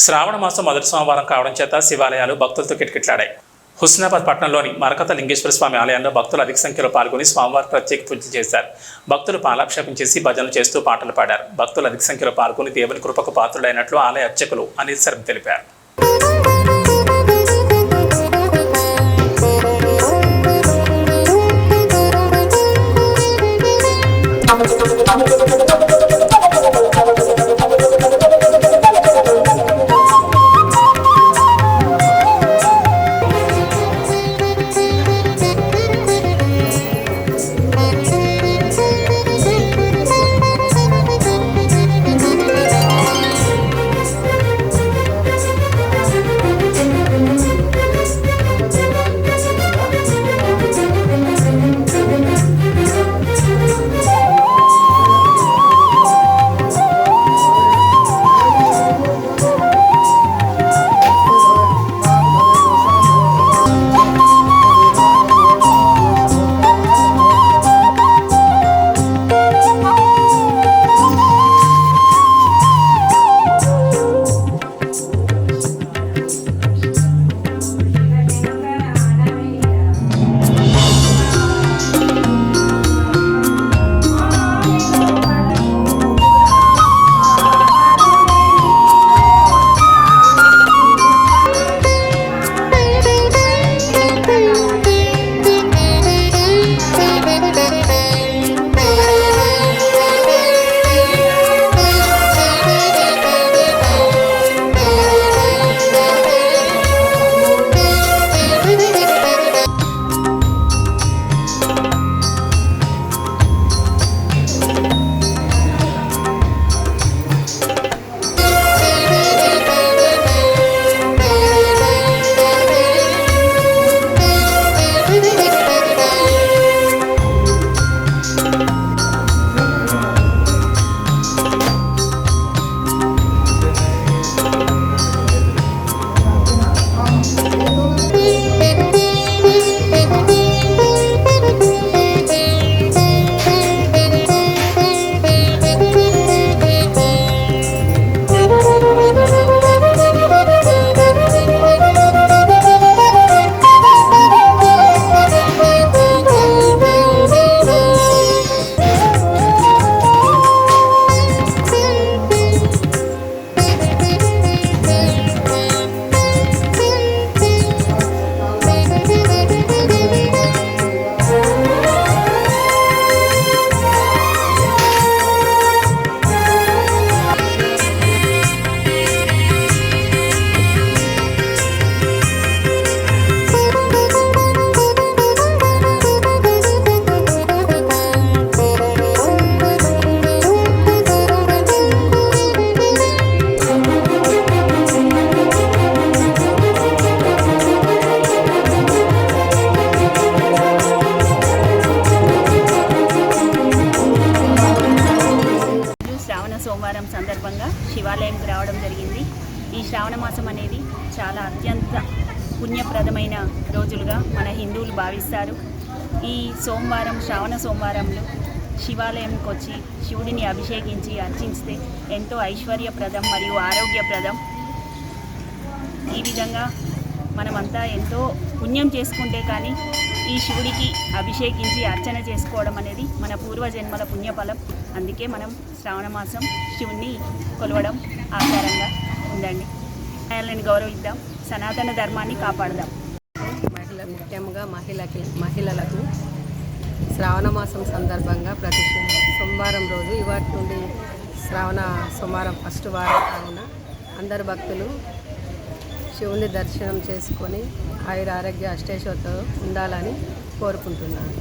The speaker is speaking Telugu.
శ్రావణ మాసం మొదటి సోమవారం కావడం చేత శివాలయాలు భక్తులతో కిటకిటలాడాయి. హుస్నాబాద్ పట్టణంలోని మరకత లింగేశ్వర స్వామి ఆలయంలో భక్తులు అధిక సంఖ్యలో పాల్గొని స్వామివారి ప్రత్యేక పూజలు చేశారు. భక్తులు పాలాభిషేకం చేసి భజనలు చేస్తూ పాటలు పాడారు. భక్తులు అధిక సంఖ్యలో పాల్గొని దేవుని కృపకు పాత్రులైనట్లు ఆలయ అర్చకులు అనిల్ శర్మ తెలిపారు. సోమవారం సందర్భంగా శివాలయంకి రావడం జరిగింది. ఈ శ్రావణ మాసం అనేది చాలా అత్యంత పుణ్యప్రదమైన రోజులుగా మన హిందువులు భావిస్తారు. ఈ సోమవారం శ్రావణ సోమవారంలో శివాలయంకి వచ్చి శివుడిని అభిషేకించి అర్చిస్తే ఎంతో ఐశ్వర్యప్రదం మరియు ఆరోగ్యప్రదం. ఈ విధంగా మనమంతా ఎంతో పుణ్యం చేసుకుంటే కానీ ఈ శివుడికి అభిషేకించి అర్చన చేసుకోవడం అనేది మన పూర్వజన్మల పుణ్యఫలం. అందుకే మనం శ్రావణ మాసం శివుణ్ణి కొలవడం ఆచారంగా ఉందండి. ఆయనని గౌరవిద్దాం, సనాతన ధర్మాన్ని కాపాడదాం. ముఖ్యంగా మహిళలకు శ్రావణ మాసం సందర్భంగా ప్రతి సోమవారం రోజు ఇవాటి నుండి శ్రావణ సోమవారం ఫస్ట్ వారం కావున అందరు భక్తులు శివుని దర్శనం చేసుకొని ఆయుర ఆరోగ్య అష్టైశ్వర్యంతో ఉండాలని కోరుకుంటున్నాను.